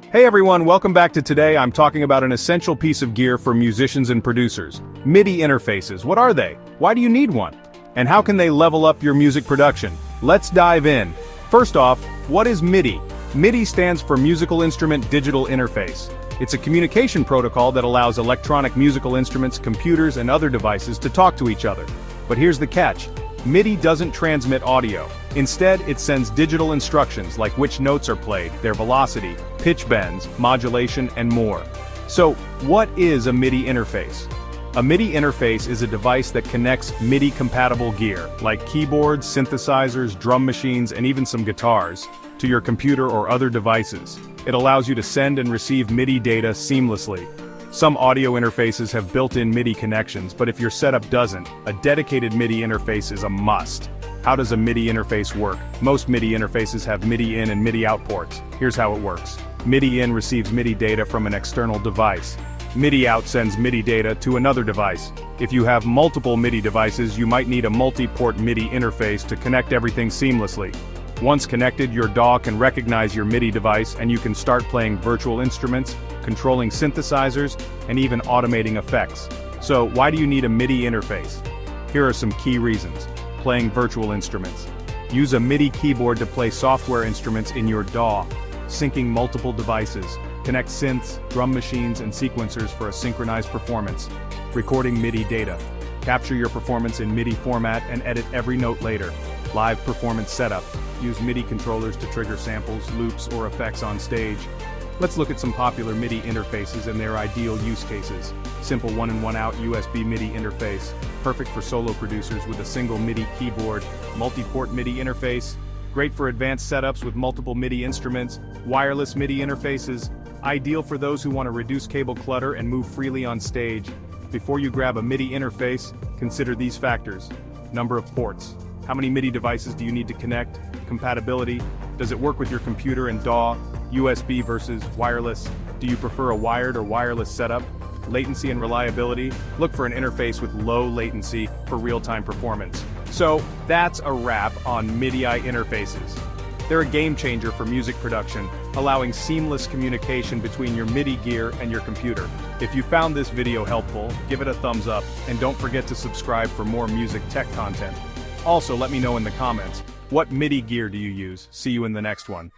Hey everyone, welcome back to today. I'm talking about an essential piece of gear for musicians and producers. MIDI interfaces. What are they? Why do you need one? And how can they level up your music production? Let's dive in. First off, what is MIDI? MIDI stands for Musical Instrument Digital Interface. It's a communication protocol that allows electronic musical instruments, computers, and other devices to talk to each other. But here's the catch. MIDI doesn't transmit audio. Instead, it sends digital instructions like which notes are played, their velocity, pitch bends, modulation, and more. So, what is a MIDI interface? A MIDI interface is a device that connects MIDI-compatible gear, like keyboards, synthesizers, drum machines, and even some guitars, to your computer or other devices. It allows you to send and receive MIDI data seamlessly. Some audio interfaces have built-in MIDI connections, but if your setup doesn't, a dedicated MIDI interface is a must. How does a MIDI interface work? Most MIDI interfaces have MIDI in and MIDI out ports. Here's how it works. MIDI in receives MIDI data from an external device. MIDI out sends MIDI data to another device. If you have multiple MIDI devices, you might need a multi-port MIDI interface to connect everything seamlessly. Once connected, your DAW can recognize your MIDI device and you can start playing virtual instruments, controlling synthesizers, and even automating effects. So, why do you need a MIDI interface? Here are some key reasons. Playing virtual instruments. Use a MIDI keyboard to play software instruments in your DAW. Syncing multiple devices. Connect synths, drum machines, and sequencers for a synchronized performance. Recording MIDI data. Capture your performance in MIDI format and edit every note later. Live performance setup. Use MIDI controllers to trigger samples, loops, or effects on stage. Let's look at some popular MIDI interfaces and their ideal use cases. Simple one-in one-out USB MIDI interface. Perfect for solo producers with a single MIDI keyboard. Multi-port MIDI interface. Great for advanced setups with multiple MIDI instruments. Wireless MIDI interfaces. Ideal for those who want to reduce cable clutter and move freely on stage. Before you grab a MIDI interface, consider these factors. Number of ports. How many MIDI devices do you need to connect? Compatibility. Does it work with your computer and DAW? USB versus wireless. Do you prefer a wired or wireless setup? Latency and reliability. Look for an interface with low latency for real-time performance. So, that's a wrap on MIDI interfaces. They're a game changer for music production, allowing seamless communication between your MIDI gear and your computer. If you found this video helpful, give it a thumbs up, and don't forget to subscribe for more music tech content. Also, let me know in the comments, what MIDI gear do you use? See you in the next one.